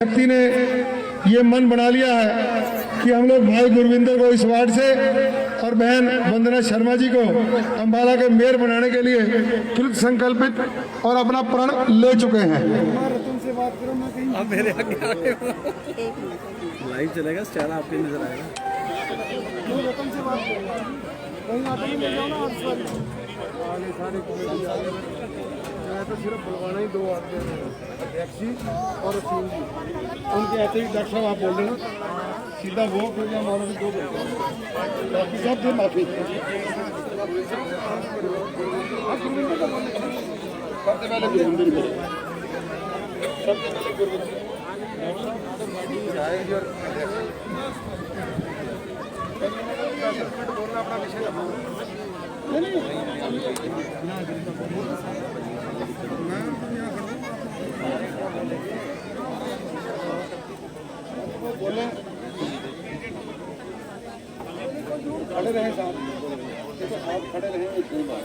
शक्ति ने ये मन बना लिया है कि हम लोग भाई गुरविंदर को इस वार्ड से और बहन वंदना शर्मा जी को अम्बाला के मेयर बनाने के लिए कृत संकल्पित और अपना प्रण ले चुके हैं। मेरे लाइव चलेगा, चेहरा आपके नजर आएगा। तो सिर्फ बुलवाना ही दो आदमी अध्यक्ष जी और असीम जी, उनके ऐसे ही डॉक्टर साहब आप बोल रहे हैं सीधा वो फिर हमारा भी दो बाकी सब से माफी। सबसे पहले गुरविंदर जी, सबसे पहले गुरविंदर बोलना अपना विषय बोले खड़े रहे साहब, आप खड़े रहे इतनी बात।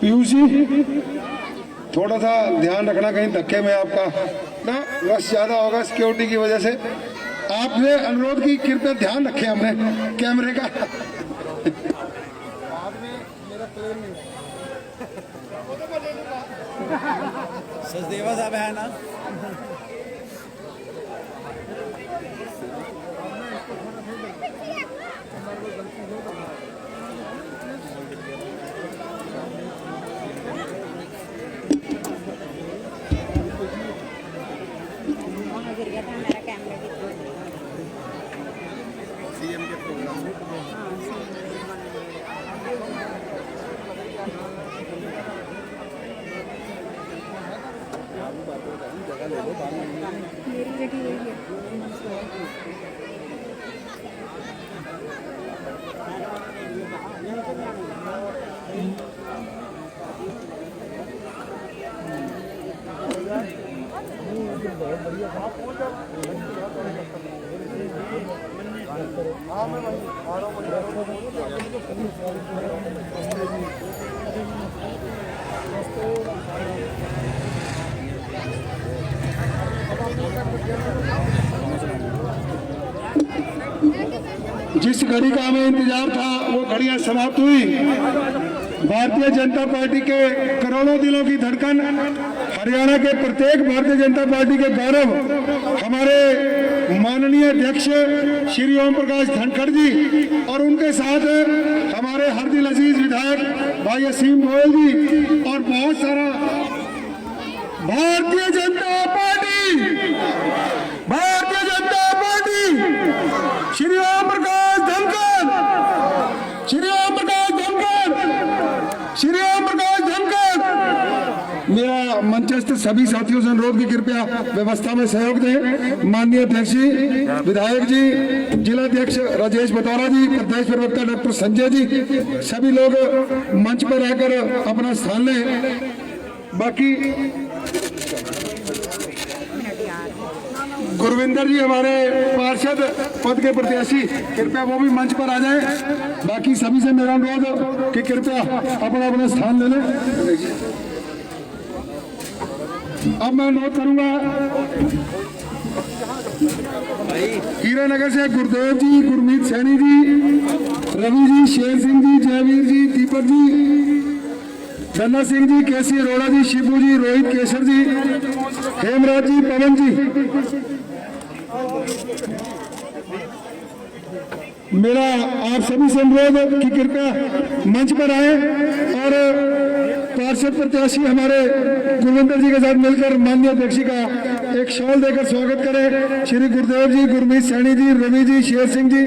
पीयूष जी थोड़ा सा ध्यान रखना, कहीं धक्के में आपका ना रश ज्यादा होगा सिक्योरिटी की वजह से। आपने अनुरोध की कृपया ध्यान रखें हमने कैमरे का। सचदेवा साहब है ना। सीएम के प्रोग्राम में जगह ले लो, मेरी रेडी हुई है। जिस घड़ी का हमें इंतजार था वो घड़ियां समाप्त हुई। भारतीय जनता पार्टी के करोड़ों दिलों की धड़कन, हरियाणा के प्रत्येक भारतीय जनता पार्टी के गौरव, हमारे माननीय अध्यक्ष श्री ओम प्रकाश धनखड़ जी और उनके साथ हमारे हर दिल अजीज विधायक भाई असीम गोयल जी और बहुत सारा भारतीय जनता पार्टी श्री ओम प्रकाश धनखड़, श्री ओम प्रकाश धनखड़, श्री ओम प्रकाश धनखड़। मेरा मंचस्थ सभी साथियों से अनुरोध की कृपया व्यवस्था में सहयोग दें। माननीय अध्यक्ष जी, विधायक जी, जिला अध्यक्ष राजेश बतौरा जी, प्रदेश प्रवक्ता डॉक्टर संजय जी, सभी लोग मंच पर आकर अपना स्थान लें। बाकी गुरविंदर जी हमारे पार्षद पद के प्रत्याशी, कृपया वो भी मंच पर आ जाएं। बाकी सभी से मेरा अनुरोध कि कृपया अपना अपना स्थान ले लें। अब मैं नोट करूंगा हीरानगर से गुरुदेव जी, गुरमीत सैनी जी, रवि जी, शेर सिंह जी, जयवीर जी, दीपक जी, धन्ना सिंह जी, केसी अरोड़ा जी, शिबू जी, रोहित केसर जी, हेमराज जी, पवन जी। मेरा आप सभी से अनुरोध कि कृपया मंच पर आए और पार्षद प्रत्याशी हमारे गुरविंदर जी के साथ मिलकर माननीय अध्यक्ष का एक शॉल देकर स्वागत करें। श्री गुरुदेव जी, गुरमीत सैनी जी, रवि जी, शेर सिंह जी,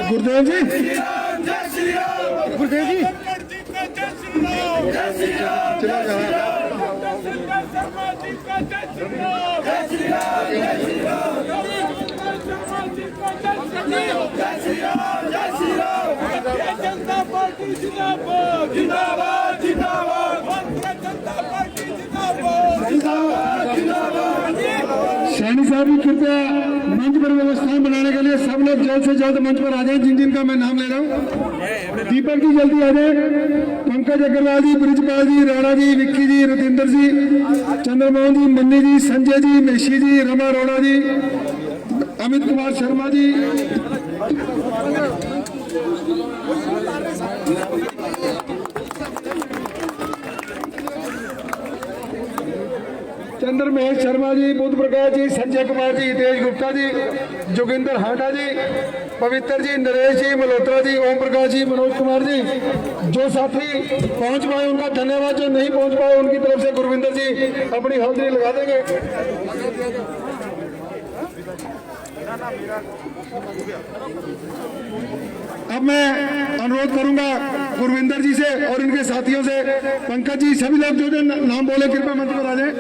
गुरुदेव जी, गुरुदेव जी चला जा। जनता पार्टी जिंदाबाद जिंदाबाद जिंदाबाद भारतीय जनता पार्टी जिंदाबाद सैनी साहब भी कृपया मंच पर व्यवस्था बनाने के लिए सब लोग जल्द से जल्द मंच पर आ जाए, जिन जिनका मैं नाम ले रहा हूँ। दीपक जी जल्दी आ जाए, पंकज अग्रवाल जी, ब्रिजपाल जी, राणा जी, विक्की जी, रुतिंदर जी, चंद्रमोहन जी, मन्नी जी, संजय जी, मेशी जी, रमा अरोड़ा जी, अमित कुमार शर्मा जी, चंद्र महेश शर्मा जी, बुद्ध प्रकाश जी, संजय कुमार जी, हितेश गुप्ता जी, जोगिंदर हाटा जी, पवित्र जी, नरेश जी, मल्होत्रा जी, ओम प्रकाश जी, मनोज कुमार जी। जो साथी पहुंच पाए उनका धन्यवाद, जो नहीं पहुंच पाए उनकी तरफ से गुरविंदर जी अपनी हाजिरी लगा देंगे। अब मैं अनुरोध करूंगा गुरविंदर जी से और इनके साथियों से, पंकज जी, सभी लोग जो नाम बोले कृपया मंच पर आ जाए।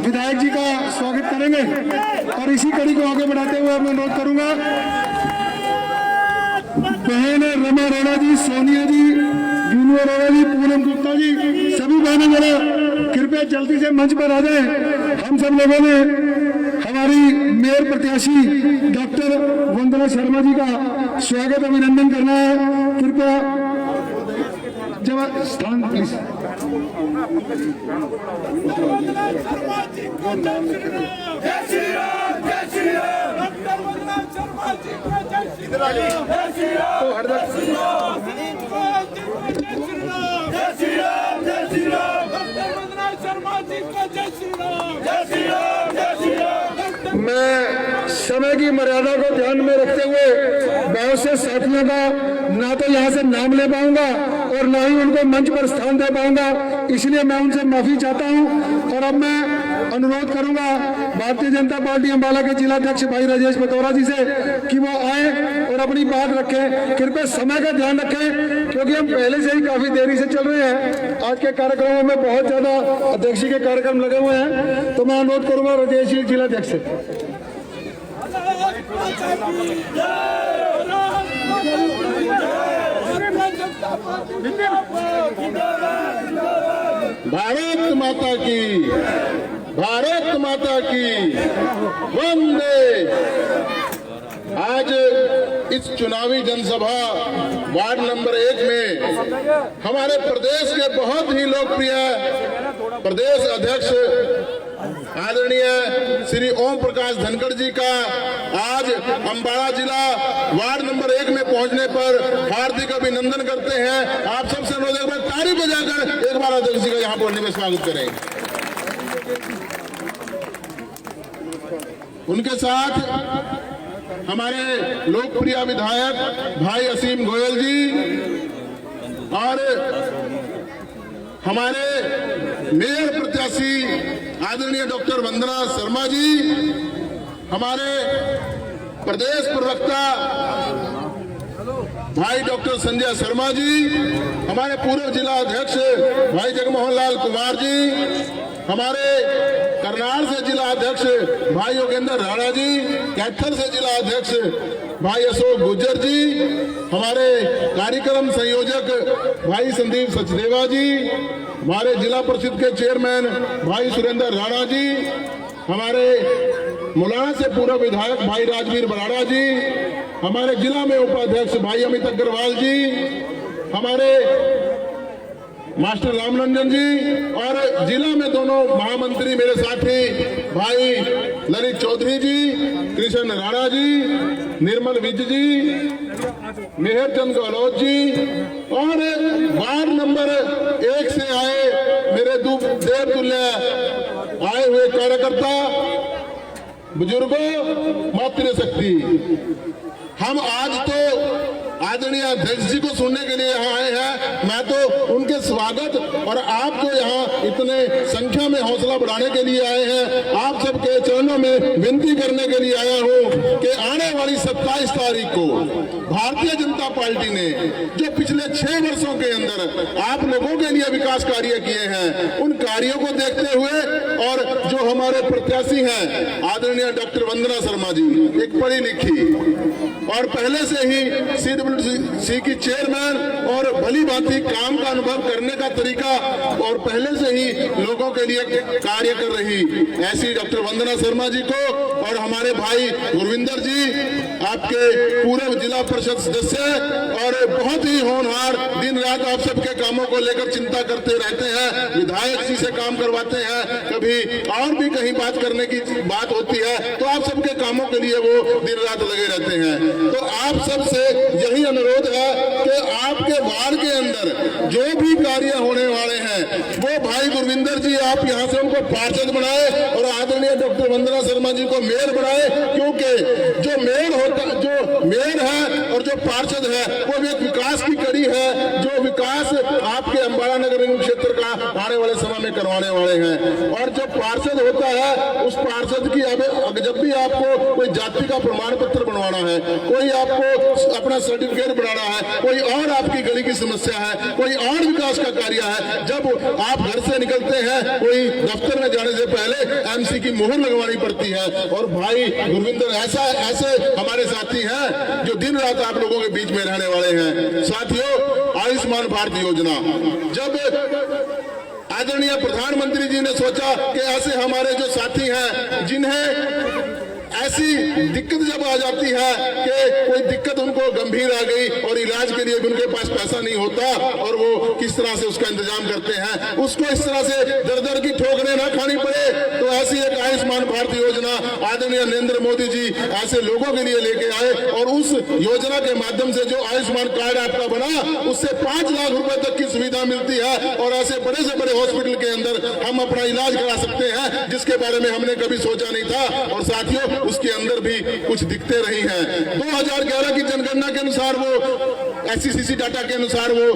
विधायक जी का स्वागत करेंगे और इसी कड़ी को आगे बढ़ाते हुए मैं अनुरोध करूंगा बहन रमा अरोड़ा जी, सोनिया जी, यूनू अरोड़ा जी, पूनम गुप्ता जी, सभी बहनें जरा कृपया जल्दी से मंच पर आ जाए। हम सब लोगों ने हमारी मेयर प्रत्याशी डॉक्टर वंदना शर्मा जी का स्वागत अभिनंदन करना है। कृपया जवाब स्थान प्लीज। मैं समय की मर्यादा को ध्यान में रखते हुए बहुत से साथियों का ना तो यहाँ से नाम ले पाऊंगा और ना ही उनको मंच पर स्थान दे पाऊंगा, इसलिए मैं उनसे माफी चाहता हूँ। और अब मैं अनुरोध करूंगा भारतीय जनता पार्टी अम्बाला के जिलाध्यक्ष भाई राजेश बतौरा जी से कि वो आए और अपनी बात रखें। कृपया समय का ध्यान रखें क्योंकि हम पहले से ही काफी देरी से चल रहे हैं। आज के कार्यक्रमों में बहुत ज्यादा अध्यक्षी के कार्यक्रम लगे हुए हैं, तो मैं अनुरोध करूंगा राजेश जी जिलाध्यक्ष से। भारत माता की, भारत माता की वंदे। आज इस चुनावी जनसभा वार्ड नंबर 1 में हमारे प्रदेश के बहुत ही लोकप्रिय प्रदेश अध्यक्ष आदरणीय श्री ओम प्रकाश धनखड़ जी का आज अम्बाला जिला वार्ड नंबर 1 में पहुंचने पर हार्दिक अभिनंदन करते हैं। आप सबसे अनुरोध एक बार ताली बजाकर एक बार अध्यक्ष जी का यहाँ पहुंचने में स्वागत करें। उनके साथ हमारे लोकप्रिय विधायक भाई असीम गोयल जी और हमारे मेयर प्रत्याशी आदरणीय डॉक्टर वंदना शर्मा जी, हमारे प्रदेश प्रवक्ता भाई डॉक्टर संजय शर्मा जी, हमारे पूर्व जिला अध्यक्ष भाई जगमोहन लाल कुमार जी, हमारे करनाल से जिला अध्यक्ष भाई योगेंद्र राणा जी, कैथल से जिला अध्यक्ष भाई अशोक गुज्जर जी, हमारे कार्यक्रम संयोजक भाई संदीप सचदेवा जी, हमारे जिला परिषद के चेयरमैन भाई सुरेंद्र राणा जी, हमारे मुलाना से पूर्व विधायक भाई राजवीर बराड़ा जी, हमारे जिला में उपाध्यक्ष भाई अमित अग्रवाल जी, हमारे मास्टर रामरंजन जी और जिला में दोनों महामंत्री मेरे साथी भाई ललित चौधरी जी, कृष्ण राणा जी, निर्मल विज जी, मेहरचंद गहलोत जी और वार्ड नंबर 1 से आए मेरे देव तुल्य आए हुए कार्यकर्ता, बुजुर्गों, मातृशक्ति। हम आज तो आदरणीय अध्यक्ष जी को सुनने के लिए यहाँ आए हैं। मैं तो उनके स्वागत और आपको यहाँ इतने संख्या में हौसला बढ़ाने के लिए आए हैं। आप सबके चरण चरणों में विनती करने के लिए आया हूं कि आने वाली 27 तारीख को भारतीय जनता पार्टी ने जो पिछले 6 वर्षों के अंदर आप लोगों के लिए विकास कार्य किए हैं, उन कार्यों को देखते हुए और जो हमारे प्रत्याशी हैं आदरणीय डॉक्टर वंदना शर्मा जी, एक पढ़ी लिखी और पहले से ही CWC की चेयरमैन और भली भांति काम का अनुभव करने का तरीका और पहले से ही लोगों के लिए कार्य कर रही ऐसी डॉक्टर वंदना शर्मा जी को और हमारे भाई गुरविंदर जी आपके पूर्व जिला परिषद सदस्य और बहुत ही होनहार, दिन रात आप सबके कामों को लेकर चिंता करते रहते हैं, विधायक जी से काम करवाते हैं, कभी और भी कहीं बात करने की बात होती है तो आप सबके कामों के लिए वो दिन रात लगे रहते हैं। तो आप सबसे यही अनुरोध है कि आपके वार्ड के अंदर जो भी कार्य होने वाले हैं वो भाई गुरविंदर जी आप यहाँ से उनको पार्षद बनाए और आदरणीय डॉक्टर वंदना शर्मा जी को मेयर बनाए, क्योंकि जो मेयर है और जो पार्षद है वो भी एक विकास की कड़ी है, जो विकास आपके अम्बाला नगर निगम क्षेत्र का आने वाले समय में करवाने वाले हैं। और जो पार्षद होता है उस पार्षद की जब भी आपको कोई जाति का प्रमाण पत्र बनवाना है, कोई आपको अपना सर्टिफिकेट बनाना है, कोई और आपकी गली की समस्या है, कोई और विकास का कार्य है, जब आप घर से निकलते हैं कोई दफ्तर में जाने से पहले MC की मोहर लगवानी पड़ती है। और भाई गुरविंदर ऐसे हमारे साथी हैं जो दिन रात आप लोगों के बीच में रहने वाले हैं। साथियों, आयुष्मान भारत योजना जब आदरणीय प्रधानमंत्री जी ने सोचा कि ऐसे हमारे जो साथी हैं जिन्हें ऐसी दिक्कत जब आ जाती है कि कोई दिक्कत उनको गंभीर आ गई और इलाज के लिए भी उनके पास पैसा नहीं होता और वो किस तरह से उसका इंतजाम करते हैं, उसको इस तरह से दर दर की ठोकरें ना खानी पड़े, तो ऐसी एक आयुष्मान भारत योजना आदरणीय नरेंद्र मोदी जी ऐसे लोगों के लिए लेके आए और उस योजना के माध्यम से जो आयुष्मान कार्ड आपका बना उससे 5 लाख रुपए तक की सुविधा मिलती है और ऐसे बड़े से बड़े हॉस्पिटल के अंदर हम अपना इलाज करा सकते हैं, जिसके बारे में हमने कभी सोचा नहीं था। और साथियों, उसके अंदर भी कुछ दिक्कतें रही हैं। 2011 की जनगणना के अनुसार वो SCCC डाटा के अनुसार वो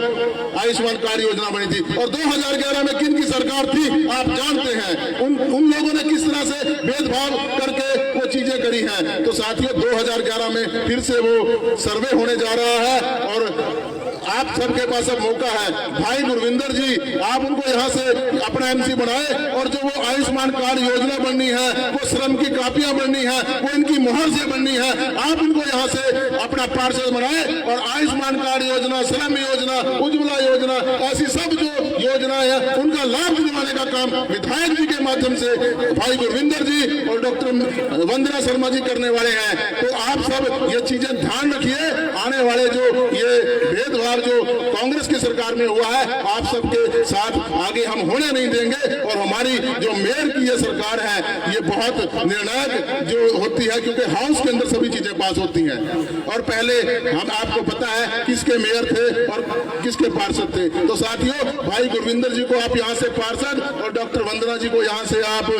आयुष्मान कार्ड योजना बनी थी और 2011 में किन की सरकार थी आप जानते हैं, उन लोगों ने किस तरह से भेदभाव करके वो चीजें करी हैं। तो साथियों, 2011 में फिर से वो सर्वे होने जा रहा है और आप सबके पास अब मौका है। भाई गुरविंदर जी, आप उनको यहाँ से अपना MC बनाए और जो वो आयुष्मान कार्ड योजना बननी है, वो श्रम की कापियां बननी है, वो इनकी मोहर से बननी है, आप इनको यहाँ से अपना पार्षद बनाए और आयुष्मान कार्ड योजना, श्रम योजना, उज्ज्वला योजना, ऐसी सब जो योजनाएं हैं उनका लाभ दिलवाने का काम विधायक जी के माध्यम से भाई गुरविंदर जी और डॉक्टर वंदना शर्मा जी करने वाले हैं। तो आप सब ये चीजें ध्यान रखिए, आने वाले जो ये भेदभाव जो कांग्रेस की सरकार में हुआ है आप सबके साथ आगे हम होने नहीं देंगे। और हमारी जो मेयर की ये सरकार है ये बहुत निर्णायक जो होती है, क्योंकि हाउस के अंदर सभी चीजें पास होती हैं और पहले हम आपको पता है किसके मेयर थे और किसके पार्षद थे। तो साथियों, भाई गुरविंदर जी को आप यहाँ से पार्षद और डॉक्टर वंदना जी को यहाँ से आप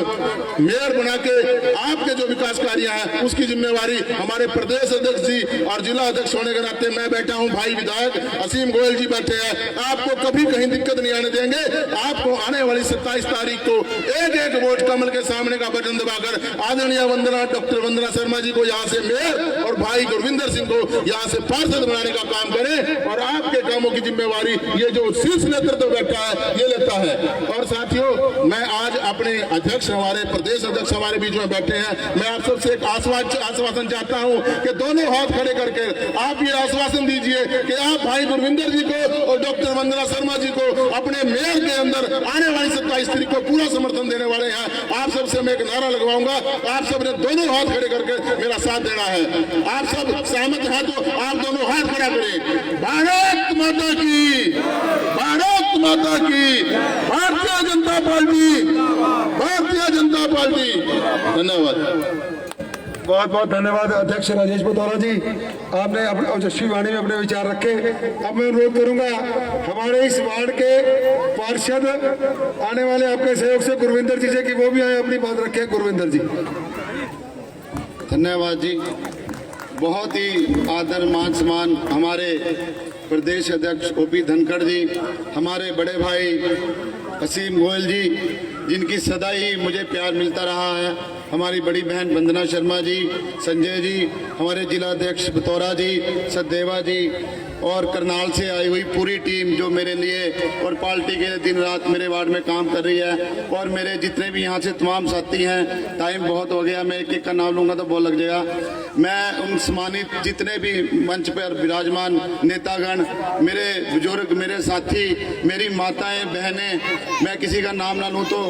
मेयर बना के आपके जो विकास कार्य है उसकी जिम्मेवारी हमारे प्रदेश अध्यक्ष जी और जिला अध्यक्ष होने के नाते मैं बैठा हूँ, भाई विधायक असीम गोयल जी बैठे हैं, आपको कभी कहीं दिक्कत नहीं आने देंगे। आपको आने वाली 27 तारीख को एक एक वोट कमल के सामने का बटन दबाकर आदरणीय डॉक्टर वंदना शर्मा जी को यहाँ से मेयर और भाई गुरविंदर सिंह को यहाँ से पार्षद बनाने का काम करें और आपके कामों की जिम्मेवारी ये जो शीर्ष नेतृत्व बैठा है ये लेता है। और साथियों, मैं आज अपने अध्यक्ष, हमारे प्रदेश अध्यक्ष हमारे बीच में बैठे हैं, मैं आप सबसे एक आश्वासन चाहता हूँ कि दोनों हाथ खड़े करके आप ये आश्वासन दीजिए कि आप भाई गुरविंदर जी को और डॉक्टर वंदना शर्मा जी को अपने मेयर के अंदर आने वाली 27 तारीख को पूरा समर्थन देने वाले हैं। आप सबसे मैं एक नारा लगवाऊंगा, आप सब ने दोनों हाथ खड़े करके मेरा साथ देना है। आप सब सहमत हैं तो आप दोनों हाथ खड़ा करें। भारत माता की, भारत माता की, भारतीय जनता पार्टी, भारतीय जनता पार्टी। धन्यवाद। बहुत बहुत धन्यवाद अध्यक्ष राजेश बतौरा जी, आपने अपने ओजस्वी वाणी में अपने विचार रखे। अब मैं अनुरोध करूंगा हमारे इस वार्ड के पार्षद आने वाले आपके सहयोग से गुरविंदर जी से कि वो भी आए अपनी बात रखें। गुरविंदर जी। धन्यवाद जी। बहुत ही आदर मान सम्मान हमारे प्रदेश अध्यक्ष OP धनखड़ जी, हमारे बड़े भाई असीम गोयल जी, जिनकी सदा ही मुझे प्यार मिलता रहा है, हमारी बड़ी बहन वंदना शर्मा जी, संजय जी, हमारे जिला अध्यक्ष बतौरा जी, सचदेवा जी और करनाल से आई हुई पूरी टीम जो मेरे लिए और पार्टी के दिन रात मेरे वार्ड में काम कर रही है, और मेरे जितने भी यहाँ से तमाम साथी हैं। टाइम बहुत हो गया, मैं एक एक का नाम लूँगा तो बहुत लग जाएगा। मैं उन सम्मानित जितने भी मंच पर विराजमान नेतागण, मेरे बुजुर्ग, मेरे साथी, मेरी माताएं, बहनें, मैं किसी का नाम ना लूँ तो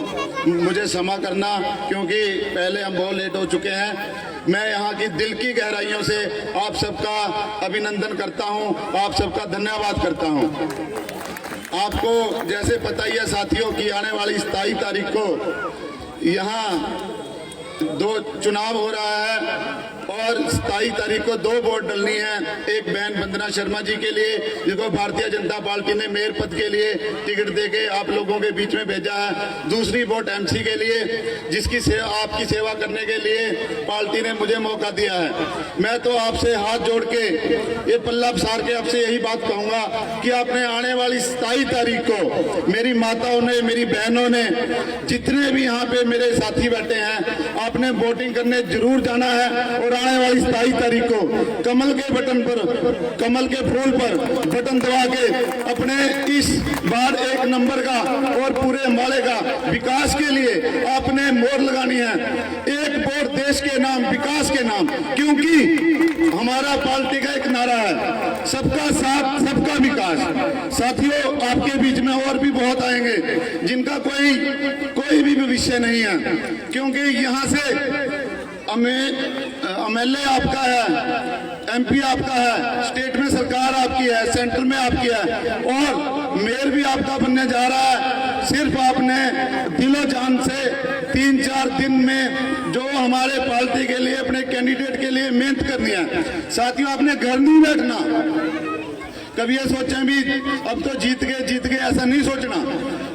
मुझे क्षमा करना, क्योंकि पहले हम बहुत लेट हो चुके हैं। मैं यहाँ की दिल की गहराइयों से आप सबका अभिनंदन करता हूँ, आप सबका धन्यवाद करता हूँ। आपको जैसे पता ही है साथियों कि आने वाली 27 तारीख को यहाँ 2 चुनाव हो रहा है और 27 तारीख को 2 वोट डलनी है। एक बहन वंदना शर्मा जी के लिए, जिनको भारतीय जनता पार्टी ने मेयर पद के लिए टिकट देके आप लोगों के बीच में भेजा है। दूसरी वोट एमसी के लिए, जिसकी आपकी सेवा करने के लिए पार्टी ने मुझे मौका दिया है। मैं तो आपसे हाथ जोड़ के ये पल्ला पसार के आपसे यही बात कहूंगा कि आपने आने वाली 27 तारीख को मेरी माताओं ने, मेरी बहनों ने, जितने भी यहाँ पे मेरे साथी बैठे हैं, आपने वोटिंग करने जरूर जाना है। और आने वाली 27 तारीख को कमल के बटन पर, कमल के फूल पर बटन दबा के अपने इस बार 1 नंबर का और पूरे अम्बाड़े का विकास के लिए आपने मोहर लगानी है। एक वोट देश के नाम, विकास के नाम, क्योंकि हमारा पार्टी का एक नारा है, सबका साथ सबका विकास। साथियों, आपके बीच में और भी बहुत आएंगे जिनका कोई भी भविष्य नहीं है, क्योंकि यहाँ से एमएलए आपका है, एमपी आपका है, स्टेट में सरकार आपकी है, सेंट्रल में आपकी है, और मेयर भी आपका बनने जा रहा है। सिर्फ आपने दिलो जान से 3-4 दिन में जो हमारे पार्टी के लिए, अपने कैंडिडेट के लिए मेहनत करनी है। साथियों, आपने घर नहीं बैठना, कभी ये सोचें भी अब तो जीत गए, ऐसा नहीं सोचना।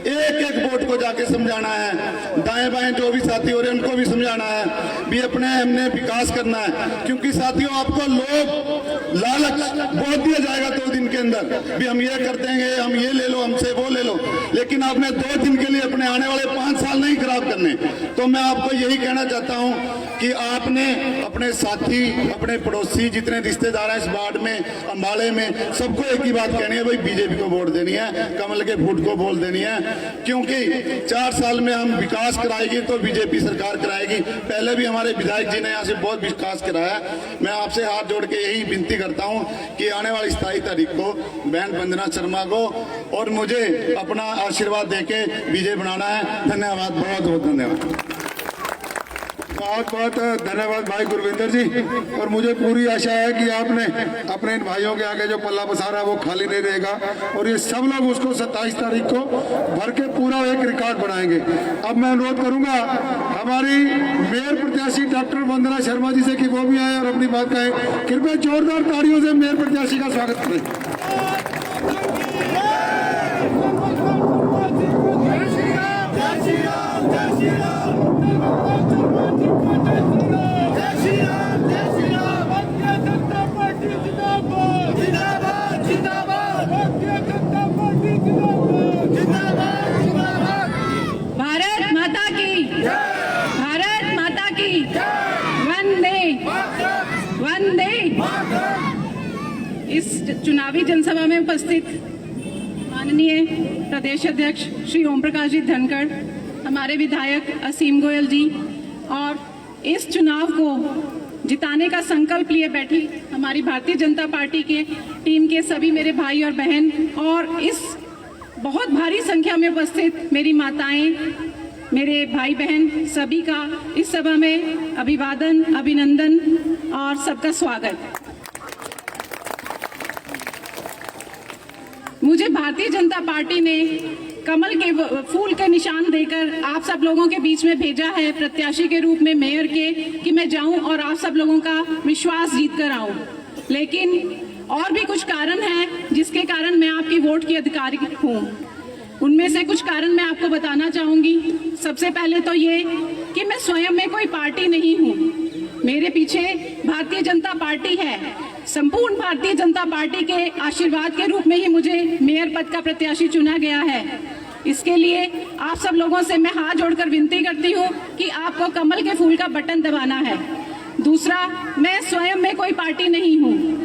एक एक वोट को जाके समझाना है, दाएं बाएं जो भी साथी हो रहे हैं उनको भी समझाना है भी अपने हमने विकास करना है। क्योंकि साथियों, आपको लोग लालच बहुत दिया जाएगा 2 दिन के अंदर भी हम ये कर देंगे, हम ये ले लो, हमसे वो ले लो, लेकिन आपने 2 दिन के लिए अपने आने वाले 5 साल नहीं खराब करने। तो मैं आपको यही कहना चाहता हूँ कि आपने अपने साथी, अपने पड़ोसी, जितने रिश्तेदार हैं इस वार्ड में, अम्बाड़े में, सबको एक ही बात कहनी है, भाई बीजेपी को वोट देनी है, कमल के फूट को वोट देनी है। क्योंकि 4 साल में हम विकास कराएगी तो बीजेपी सरकार कराएगी। पहले भी हमारे विधायक जी ने यहाँ से बहुत विकास कराया। मैं आपसे हाथ जोड़ के यही विनती करता हूँ कि आने वाली 27 तारीख को बहन वंदना शर्मा को और मुझे अपना आशीर्वाद देके विजय बनाना है। धन्यवाद, बहुत बहुत धन्यवाद। बहुत बहुत धन्यवाद भाई गुरविंदर जी। और मुझे पूरी आशा है कि आपने अपने इन भाइयों के आगे जो पल्ला पसारा वो खाली नहीं रहेगा, और ये सब लोग उसको 27 तारीख को भर के पूरा एक रिकॉर्ड बनाएंगे। अब मैं अनुरोध करूंगा हमारी मेयर प्रत्याशी डॉक्टर वंदना शर्मा जी से कि वो भी आए और अपनी बात कहें। कृपया जोरदार तालियों से मेयर प्रत्याशी का स्वागत करें। भारत माता की, भारत माता की, वंदे वंदे। इस चुनावी जनसभा में उपस्थित माननीय प्रदेश अध्यक्ष श्री ओम प्रकाश जी धनखड़, हमारे विधायक असीम गोयल जी, और इस चुनाव को जिताने का संकल्प लिए बैठी हमारी भारतीय जनता पार्टी के टीम के सभी मेरे भाई और बहन, और इस बहुत भारी संख्या में उपस्थित मेरी माताएं, मेरे भाई बहन, सभी का इस सभा में अभिवादन, अभिनंदन और सबका स्वागत। मुझे भारतीय जनता पार्टी ने कमल के फूल के निशान देकर आप सब लोगों के बीच में भेजा है प्रत्याशी के रूप में मेयर के, कि मैं जाऊं और आप सब लोगों का विश्वास जीत कर आऊं। लेकिन और भी कुछ कारण हैं जिसके कारण मैं आपकी वोट की अधिकारी हूं। उनमें से कुछ कारण मैं आपको बताना चाहूंगी। सबसे पहले तो ये कि मैं स्वयं में कोई पार्टी नहीं हूं, मेरे पीछे भारतीय जनता पार्टी है। संपूर्ण भारतीय जनता पार्टी के आशीर्वाद के रूप में ही मुझे मेयर पद का प्रत्याशी चुना गया है। इसके लिए आप सब लोगों से मैं हाथ जोड़कर विनती करती हूँ कि आपको कमल के फूल का बटन दबाना है। दूसरा, मैं स्वयं में कोई पार्टी नहीं हूँ।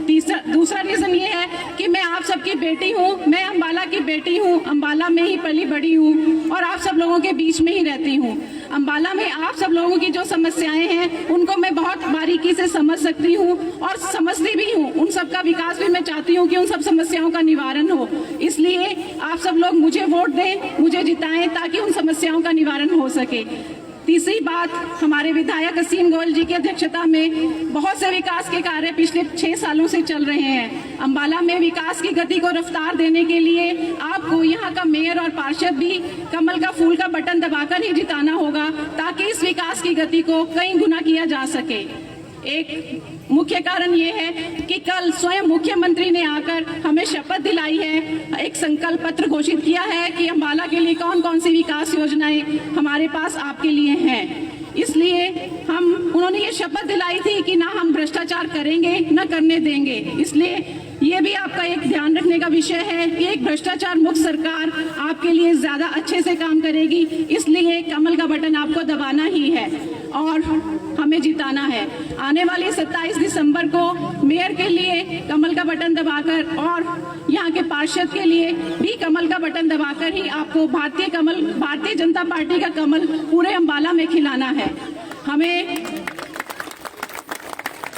दूसरा रीजन ये है कि मैं आप सबकी बेटी हूँ, मैं अंबाला की बेटी हूँ, अंबाला में ही पली बड़ी हूँ और आप सब लोगों के बीच में ही रहती हूँ। अंबाला में आप सब लोगों की जो समस्याएं हैं उनको मैं बहुत बारीकी से समझ सकती हूँ और समझती भी हूँ। उन सबका विकास भी मैं चाहती हूँ कि उन सब समस्याओं का निवारण हो। इसलिए आप सब लोग मुझे वोट दें, मुझे जिताएं ताकि उन समस्याओं का निवारण हो सके। तीसरी बात, हमारे विधायक असीम गोयल जी की अध्यक्षता में बहुत से विकास के कार्य पिछले 6 सालों से चल रहे हैं। अंबाला में विकास की गति को रफ्तार देने के लिए आपको यहाँ का मेयर और पार्षद भी कमल का फूल का बटन दबाकर ही जिताना होगा ताकि इस विकास की गति को कई गुना किया जा सके। एक मुख्य कारण ये है कि कल स्वयं मुख्यमंत्री ने आकर हमें शपथ दिलाई है, एक संकल्प पत्र घोषित किया है कि अंबाला के लिए कौन कौन सी विकास योजनाएं हमारे पास आपके लिए हैं। इसलिए उन्होंने ये शपथ दिलाई थी कि ना हम भ्रष्टाचार करेंगे ना करने देंगे। इसलिए ये भी आपका एक ध्यान रखने का विषय है कि एक भ्रष्टाचार मुक्त सरकार आपके लिए ज्यादा अच्छे से काम करेगी। इसलिए कमल का बटन आपको दबाना ही है और हमें जिताना है। आने वाली 27 दिसंबर को मेयर के लिए कमल का बटन दबाकर और यहाँ के पार्षद के लिए भी कमल का बटन दबाकर ही आपको भारतीय जनता पार्टी का कमल पूरे अंबाला में खिलाना है। हमें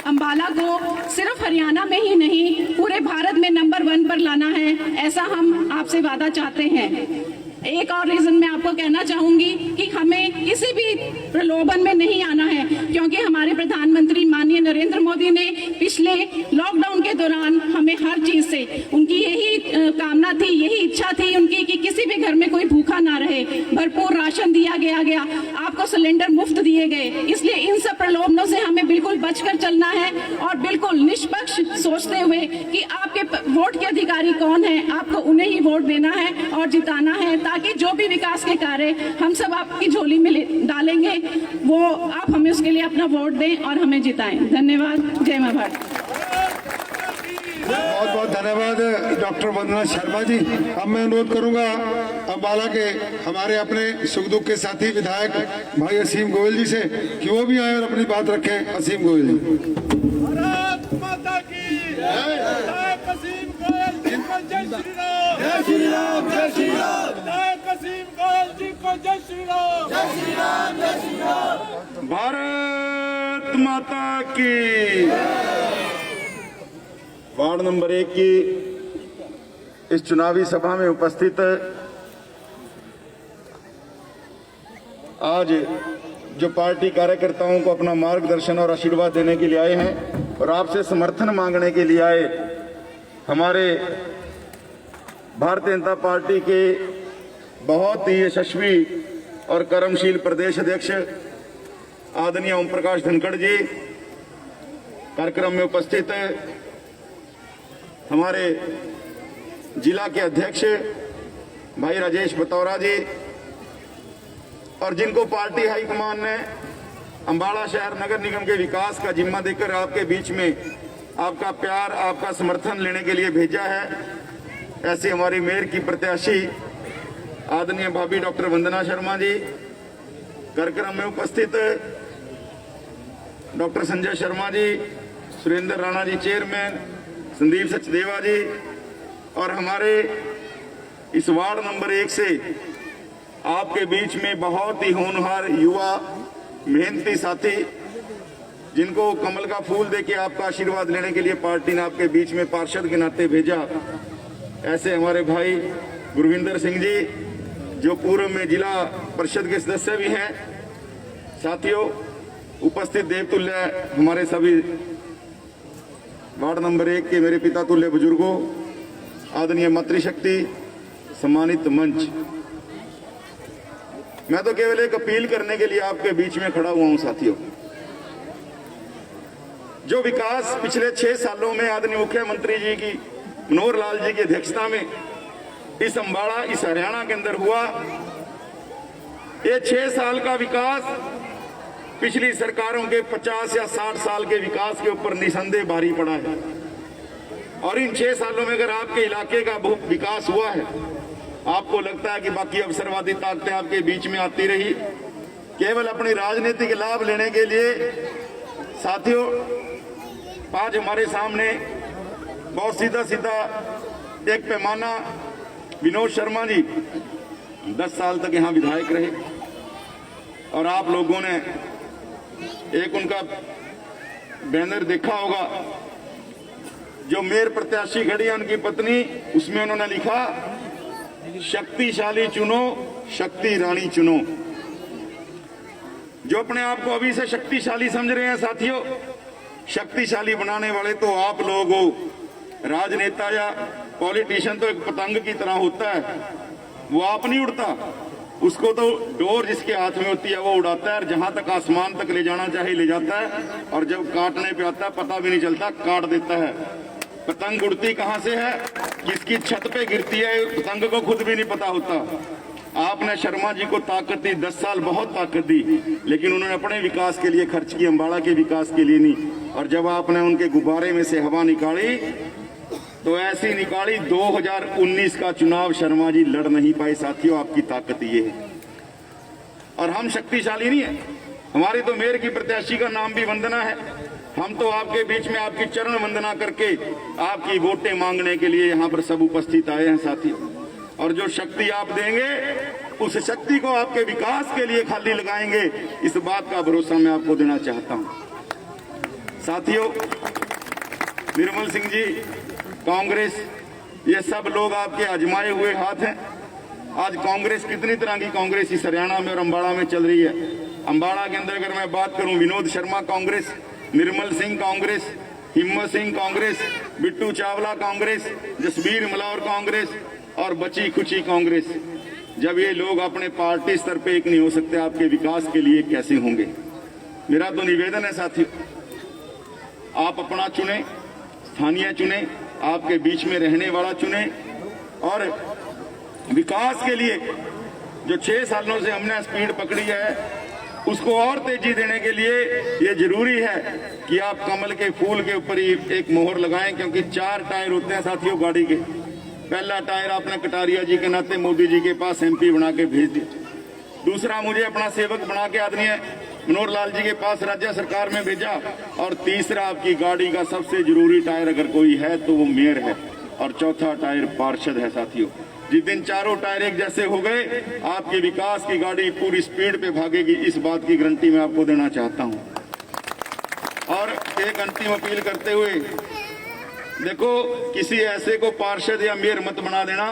अंबाला को सिर्फ हरियाणा में ही नहीं पूरे भारत में नंबर 1 पर लाना है, ऐसा हम आपसे वादा चाहते हैं। एक और रीजन मैं आपको कहना चाहूंगी कि हमें किसी भी प्रलोभन में नहीं आना है, क्योंकि हमारे प्रधानमंत्री माननीय नरेंद्र मोदी ने पिछले लॉकडाउन के दौरान हमें हर चीज से उनकी यही कामना थी, यही इच्छा थी उनकी कि किसी भी घर में कोई भूखा ना रहे। भरपूर राशन दिया गया, आपको सिलेंडर मुफ्त दिए गए। इसलिए इन सब प्रलोभनों से हमें बिल्कुल बचकर चलना है और बिल्कुल निष्पक्ष सोचते हुए कि आपके वोट के अधिकारी कौन है, आपको उन्हें ही वोट देना है और जिताना है, ताकि जो भी विकास के कार्य हम सब आपकी झोली में डालेंगे वो आप हमें उसके लिए अपना वोट दें और हमें जिताएं। धन्यवाद। जय मां भारत। बहुत बहुत धन्यवाद डॉक्टर वंदना शर्मा जी। अब मैं अनुरोध करूंगा अंबाला के हमारे अपने सुख दुख के साथी विधायक भाई असीम गोयल जी से कि वो भी आए और अपनी बात रखें। असीम गोयल जी। भारत माता की विधायक असीम गोयल जी को जय श्री राम। जय श्री राम। जय श्री राम। विधायक असीम गोयल जी को जय श्री राम। जय श्री राम। जय श्री राम। भारत माता की। वार्ड नंबर 1 की इस चुनावी सभा में उपस्थित आज जो पार्टी कार्यकर्ताओं को अपना मार्गदर्शन और आशीर्वाद देने के लिए आए हैं और आपसे समर्थन मांगने के लिए आए हमारे भारतीय जनता पार्टी के बहुत ही यशस्वी और कर्मशील प्रदेश अध्यक्ष आदरणीय ओम प्रकाश धनखड़ जी, कार्यक्रम में उपस्थित हमारे जिला के अध्यक्ष भाई राजेश बतौरा जी और जिनको पार्टी हाईकमान ने अंबाला शहर नगर निगम के विकास का जिम्मा देकर आपके बीच में आपका प्यार, आपका समर्थन लेने के लिए भेजा है, ऐसे हमारी मेयर की प्रत्याशी आदरणीय भाभी डॉक्टर वंदना शर्मा जी, कार्यक्रम में उपस्थित डॉक्टर संजय शर्मा जी, सुरेंद्र राणा जी चेयरमैन, संदीप सचदेवा जी और हमारे इस वार्ड नंबर 1 से आपके बीच में बहुत ही होनहार युवा मेहनती साथी जिनको कमल का फूल देके आपका आशीर्वाद लेने के लिए पार्टी ने आपके बीच में पार्षद के नाते भेजा, ऐसे हमारे भाई गुरविंदर सिंह जी जो पूर्व में जिला परिषद के सदस्य भी हैं। साथियों, उपस्थित देवतुल्य हमारे सभी वार्ड नंबर 1 के मेरे पिता तुल्य बुजुर्गों, आदरणीय मातृशक्ति, सम्मानित मंच, मैं तो केवल एक अपील करने के लिए आपके बीच में खड़ा हुआ हूं। साथियों, जो विकास पिछले 6 सालों में आदरणीय मुख्यमंत्री जी की मनोहर लाल जी की अध्यक्षता में इस अंबाला, इस हरियाणा के अंदर हुआ, ये 6 साल का विकास पिछली सरकारों के 50 या 60 साल के विकास के ऊपर निसंदेह भारी पड़ा है। और इन 6 सालों में अगर आपके इलाके का बहुत विकास हुआ है आपको लगता है कि बाकी अवसरवादी ताकतें आपके बीच में आती रही केवल अपनी राजनीतिक लाभ लेने के लिए। साथियों, आज हमारे सामने बहुत सीधा सीधा एक पैमाना, विनोद शर्मा जी 10 साल तक यहाँ विधायक रहे और आप लोगों ने एक उनका बैनर देखा होगा, जो मेयर प्रत्याशी खड़ी है उनकी पत्नी, उसमें उन्होंने लिखा शक्तिशाली चुनो, शक्ति रानी चुनो। जो अपने आप को अभी से शक्तिशाली समझ रहे हैं साथियों, शक्तिशाली बनाने वाले तो आप लोग हो। राजनेता या पॉलिटिशियन तो एक पतंग की तरह होता है, वो आप नहीं उड़ता, उसको तो डोर जिसके हाथ में होती है वो उड़ाता है और जहां तक आसमान तक ले जाना चाहे ले जाता है, और जब काटने पे आता है पता भी नहीं चलता, काट देता है। पतंग उड़ती कहां से है, किसकी छत पे गिरती है, पतंग को खुद भी नहीं पता होता। आपने शर्मा जी को ताकत दी, 10 साल बहुत ताकत दी, लेकिन उन्होंने अपने विकास के लिए खर्च की, अम्बाड़ा के विकास के लिए नहीं। और जब आपने उनके गुब्बारे में से हवा निकाली तो ऐसी निकाली 2019 का चुनाव शर्मा जी लड़ नहीं पाए। साथियों, आपकी ताकत ये है। और हम शक्तिशाली नहीं है, हमारे तो मेयर की प्रत्याशी का नाम भी वंदना है। हम तो आपके बीच में आपकी चरण वंदना करके आपकी वोटें मांगने के लिए यहाँ पर सब उपस्थित आए हैं साथियों। और जो शक्ति आप देंगे उस शक्ति को आपके विकास के लिए खाली लगाएंगे, इस बात का भरोसा मैं आपको देना चाहता हूं। साथियों, निर्मल सिंह जी, कांग्रेस, ये सब लोग आपके आजमाए हुए हाथ हैं। आज कांग्रेस कितनी तरह की कांग्रेस इस हरियाणा में और अम्बाड़ा में चल रही है। अम्बाड़ा के अंदर अगर मैं बात करूं, विनोद शर्मा कांग्रेस, निर्मल सिंह कांग्रेस, हिम्मत सिंह कांग्रेस, बिट्टू चावला कांग्रेस, जसबीर मलौर कांग्रेस और बची खुची कांग्रेस। जब ये लोग अपने पार्टी स्तर पे एक नहीं हो सकते, आपके विकास के लिए कैसे होंगे। मेरा तो निवेदन है साथियों, आप अपना चुने, स्थानीय चुने, आपके बीच में रहने वाला चुने, और विकास के लिए जो 6 सालों से हमने स्पीड पकड़ी है उसको और तेजी देने के लिए ये जरूरी है कि आप कमल के फूल के ऊपर ही एक मोहर लगाएं, क्योंकि 4 टायर होते हैं साथियों गाड़ी के। पहला टायर आपने कटारिया जी के नाते मोदी जी के पास MP बना के भेज दिया, दूसरा मुझे अपना सेवक बना के आदरणीय मनोहर लाल जी के पास राज्य सरकार में भेजा, और तीसरा आपकी गाड़ी का सबसे जरूरी टायर अगर कोई है तो वो मेयर है, और चौथा टायर पार्षद है साथियों। जिस दिन चारों टायर एक जैसे हो गए, आपके विकास की गाड़ी पूरी स्पीड पे भागेगी, इस बात की गारंटी मैं आपको देना चाहता हूं। और एक अंतिम अपील करते हुए, देखो, किसी ऐसे को पार्षद या मेयर मत बना देना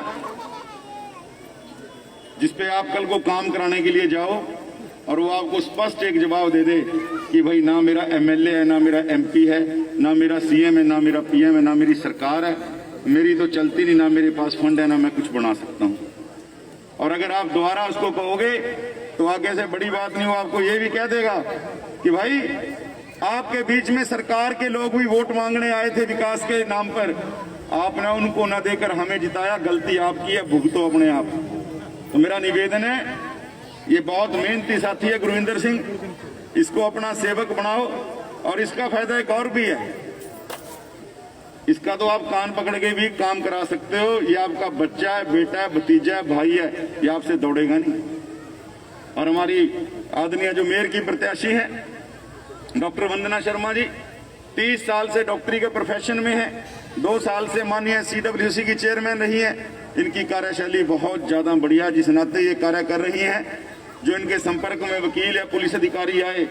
जिसपे आप कल को काम कराने के लिए जाओ और वो आपको स्पष्ट एक जवाब दे दे कि भाई ना मेरा MLA है, ना मेरा MP है, ना मेरा CM है, ना मेरा PM है, ना मेरी सरकार है, मेरी तो चलती नहीं, ना मेरे पास फंड है, ना मैं कुछ बना सकता हूं। और अगर आप दोबारा उसको कहोगे तो आगे से बड़ी बात नहीं, वो आपको ये भी कह देगा कि भाई आपके बीच में सरकार के लोग भी वोट मांगने आए थे विकास के नाम पर, आपने उनको न देकर हमें जिताया, गलती आपकी है, भुगतो अपने आप। तो मेरा निवेदन है, ये बहुत मेहनती साथी है गुरविंदर सिंह, इसको अपना सेवक बनाओ। और इसका फायदा एक और भी है, इसका तो आप कान पकड़ के भी काम करा सकते हो। ये आपका बच्चा है, बेटा है, भतीजा है, भाई है, ये आपसे दौड़ेगा नहीं। और हमारी आदरणीय जो मेयर की प्रत्याशी है डॉक्टर वंदना शर्मा जी, 30 साल से डॉक्टरी के प्रोफेशन में है, 2 साल से माननीय CWC की चेयरमैन रही है। इनकी कार्यशैली बहुत ज्यादा बढ़िया, जिस नाते ये कार्य कर रही हैं। जो इनके संपर्क में वकील या पुलिस अधिकारी आए,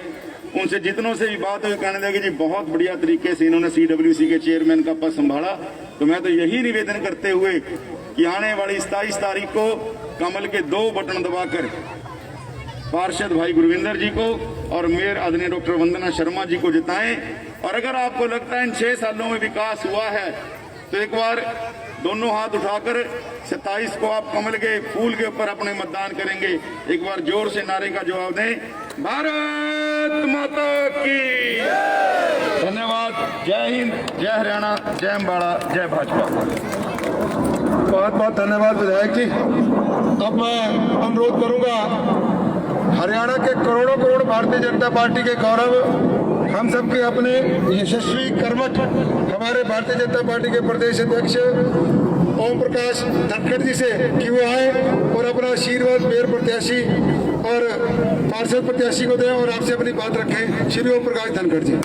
उनसे जितनों से भी बात हुई, कहने लगे जी बहुत बढ़िया तरीके से इन्होंने CWC के चेयरमैन का पद संभाला। तो मैं तो यही निवेदन करते हुए कि आने वाली 27 तारीख को कमल के 2 बटन दबाकर पार्षद भाई गुरविंदर जी को और मेयर आदरणीय डॉक्टर वंदना शर्मा जी को जिताएं। और अगर आपको लगता है इन 6 सालों में विकास हुआ है तो एक बार दोनों हाथ उठाकर 27 को आप कमल के फूल के ऊपर अपने मतदान करेंगे। एक बार जोर से नारे का जवाब दें, भारत माता की धन्यवाद। जय हिंद, जय हरियाणा, जय अम्बाड़ा, जय भाजपा। बहुत बहुत धन्यवाद विधायक जी। अब मैं अनुरोध करूंगा हरियाणा के करोड़ों करोड़ भारतीय जनता पार्टी के गौरव हम सबके अपने यशस्वी कर्मठ हमारे भारतीय जनता पार्टी के प्रदेश अध्यक्ष ओम प्रकाश धनखड़ जी से कि वो आए और अपना आशीर्वाद मेयर प्रत्याशी और पार्षद प्रत्याशी को दें और आपसे अपनी बात रखें। श्री ओम प्रकाश धनखड़ जी।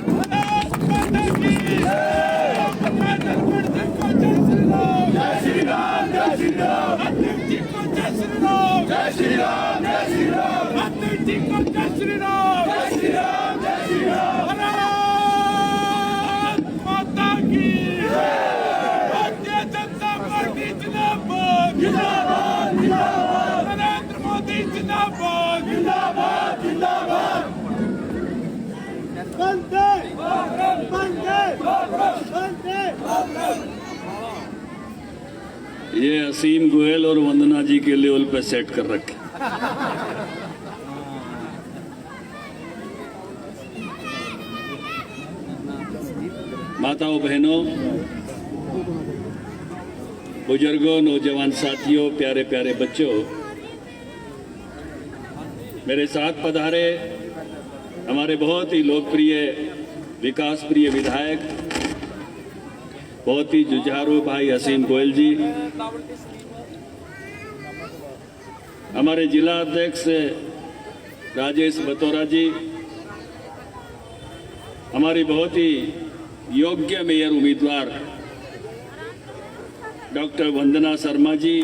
नरेंद्र मोदी जिंदाबाद जिंदाबाद जिंदाबाद। बंदे बंदे बंदे। ये असीम गोयल और वंदना जी के लेवल पे सेट कर रखे। माताओं बहनों, बुजुर्गों, नौजवान साथियों, प्यारे प्यारे बच्चों, मेरे साथ पधारे हमारे बहुत ही लोकप्रिय विकास प्रिय विधायक, बहुत ही जुझारू भाई असीम गोयल जी, हमारे जिला अध्यक्ष राजेश बतौरा जी, हमारी बहुत ही योग्य मेयर उम्मीदवार डॉक्टर वंदना शर्मा जी,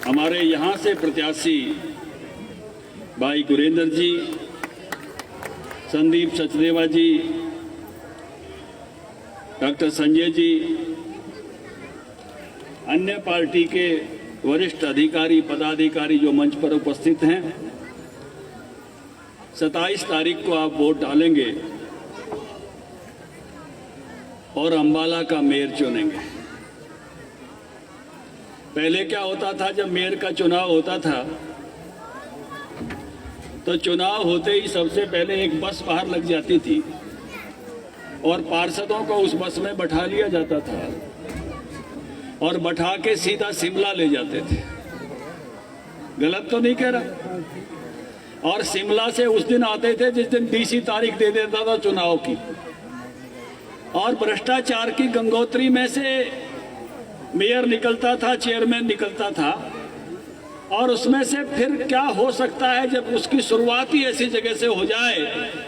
हमारे यहाँ से प्रत्याशी भाई गुरेंद्र जी, संदीप सचदेवा जी, डॉक्टर संजय जी, अन्य पार्टी के वरिष्ठ अधिकारी पदाधिकारी जो मंच पर उपस्थित हैं। 27 तारीख को आप वोट डालेंगे और अंबाला का मेयर चुनेंगे। पहले क्या होता था, जब मेयर का चुनाव होता था तो चुनाव होते ही सबसे पहले एक बस बाहर लग जाती थी और पार्षदों को उस बस में बैठा लिया जाता था और बैठा के सीधा शिमला ले जाते थे। गलत तो नहीं कह रहा। और शिमला से उस दिन आते थे जिस दिन डीसी तारीख दे देता था चुनाव की, और भ्रष्टाचार की गंगोत्री में से मेयर निकलता था, चेयरमैन निकलता था, और उसमें से फिर क्या हो सकता है जब उसकी शुरुआत ही ऐसी जगह से हो जाए,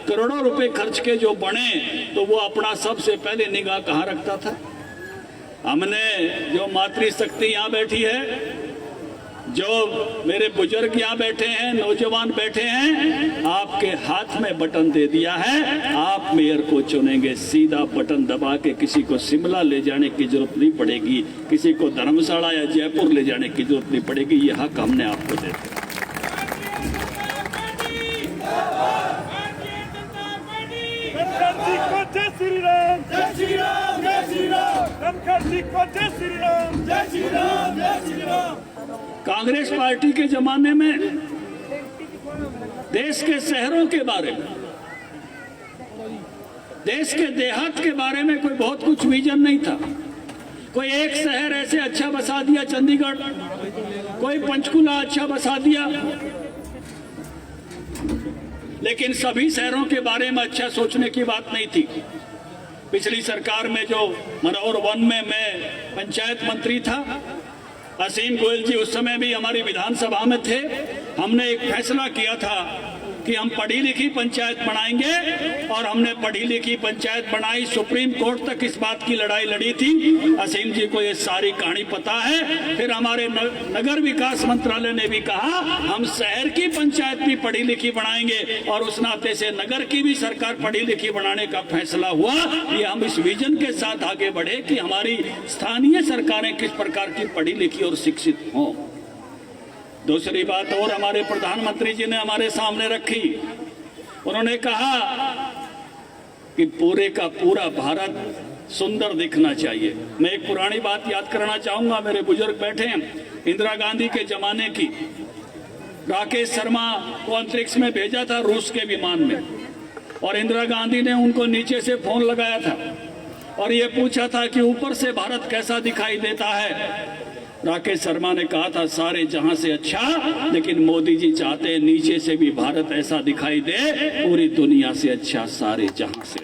करोड़ों रुपए खर्च के जो बने, तो वो अपना सबसे पहले निगाह कहाँ रखता था। हमने जो मातृशक्ति यहाँ बैठी है, जो मेरे बुजुर्ग यहाँ बैठे हैं, नौजवान बैठे हैं, आपके हाथ में बटन दे दिया है, आप मेयर को चुनेंगे। सीधा बटन दबा के किसी को शिमला ले जाने की जरूरत नहीं पड़ेगी, किसी को धर्मशाला या जयपुर ले जाने की जरूरत नहीं पड़ेगी। ये हक हमने आपको दे दिया। जय श्री राम, जय श्री राम, जय श्री राम। धनखड़ जी को जय श्री राम, जय श्री राम, जय श्री राम। कांग्रेस पार्टी के जमाने में देश के शहरों के बारे में, देश के देहात के बारे में कोई बहुत कुछ विजन नहीं था। कोई एक शहर ऐसे अच्छा बसा दिया चंडीगढ़, कोई पंचकुला अच्छा बसा दिया, लेकिन सभी शहरों के बारे में अच्छा सोचने की बात नहीं थी। पिछली सरकार में जो मनोहर वन में मैं पंचायत मंत्री था, असीम गोयल जी उस समय भी हमारी विधानसभा में थे, हमने एक फैसला किया था कि हम पढ़ी लिखी पंचायत बनाएंगे, और हमने पढ़ी लिखी पंचायत बनाई। सुप्रीम कोर्ट तक इस बात की लड़ाई लड़ी थी। असीम जी को ये सारी कहानी पता है। फिर हमारे नगर विकास मंत्रालय ने भी कहा हम शहर की पंचायत भी पढ़ी लिखी बनाएंगे, और उस नाते से नगर की भी सरकार पढ़ी लिखी बनाने का फैसला हुआ। ये हम इस विजन के साथ आगे बढ़े कि हमारी स्थानीय सरकारें किस प्रकार की पढ़ी लिखी और शिक्षित हों। दूसरी बात और हमारे प्रधानमंत्री जी ने हमारे सामने रखी, उन्होंने कहा कि पूरे का पूरा भारत सुंदर दिखना चाहिए। मैं एक पुरानी बात याद करना चाहूंगा, मेरे बुजुर्ग बैठे हैं, इंदिरा गांधी के जमाने की। राकेश शर्मा को अंतरिक्ष में भेजा था रूस के विमान में, और इंदिरा गांधी ने उनको नीचे से फोन लगाया था और ये पूछा था कि ऊपर से भारत कैसा दिखाई देता है। राकेश शर्मा ने कहा था सारे जहां से अच्छा, लेकिन मोदी जी चाहते हैं नीचे से भी भारत ऐसा दिखाई दे पूरी दुनिया से अच्छा, सारे जहां से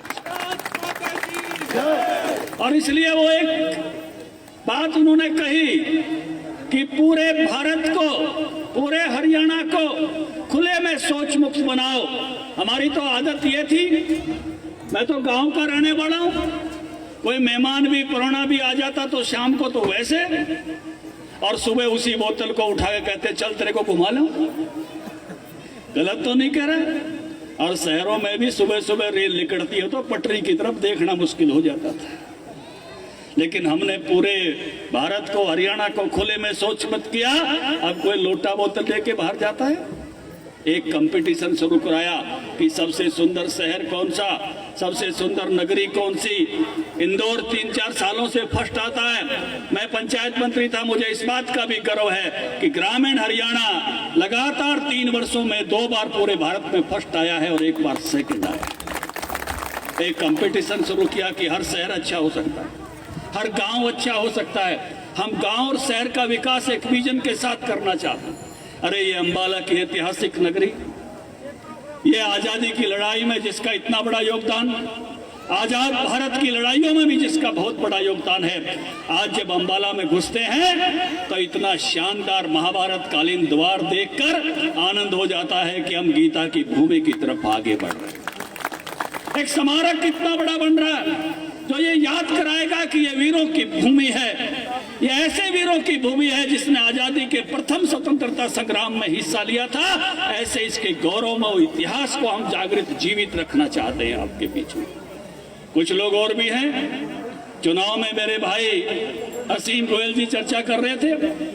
अच्छा। और इसलिए वो एक बात उन्होंने कही कि पूरे भारत को, पूरे हरियाणा को खुले में सोच मुक्त बनाओ। हमारी तो आदत ये थी, मैं तो गांव का रहने वाला हूं, कोई मेहमान भी पुराना भी आ जाता तो शाम को तो वैसे, और सुबह उसी बोतल को उठा के कहते चल तेरे को घुमा लो। गलत तो नहीं कह रहा। और शहरों में भी सुबह सुबह रेल निकलती है तो पटरी की तरफ देखना मुश्किल हो जाता था, लेकिन हमने पूरे भारत को, हरियाणा को खुले में सोच मत किया। अब कोई लोटा बोतल लेके बाहर जाता है। एक कंपटीशन शुरू कराया कि सबसे सुंदर शहर कौन सा, सबसे सुंदर नगरी कौन सी। इंदौर 3-4 सालों से फर्स्ट आता है। मैं पंचायत मंत्री था, मुझे इस बात का भी गर्व है कि ग्रामीण हरियाणा लगातार 3 वर्षों में 2 बार पूरे भारत में फर्स्ट आया है और 1 बार सेकंड आया। एक कंपटीशन शुरू किया कि हर शहर अच्छा हो सकता है, हर गांव अच्छा हो सकता है। हम गांव और शहर का विकास एक विजन के साथ करना चाहते हैं। अरे ये अंबाला की ऐतिहासिक नगरी, ये आजादी की लड़ाई में जिसका इतना बड़ा योगदान, आजाद भारत की लड़ाइयों में भी जिसका बहुत बड़ा योगदान है, आज जब अंबाला में घुसते हैं तो इतना शानदार महाभारत कालीन द्वार देखकर आनंद हो जाता है कि हम गीता की भूमि की तरफ आगे बढ़ रहे हैं। एक स्मारक कितना बड़ा बन रहा है जो ये याद कराएगा कि ये वीरों की भूमि है, ये ऐसे वीरों की भूमि है जिसने आजादी के प्रथम स्वतंत्रता संग्राम में हिस्सा लिया था। ऐसे इसके गौरवमय इतिहास को हम जागृत जीवित रखना चाहते हैं आपके बीच में। कुछ लोग और भी हैं। चुनाव में मेरे भाई असीम गोयल जी चर्चा कर रहे थे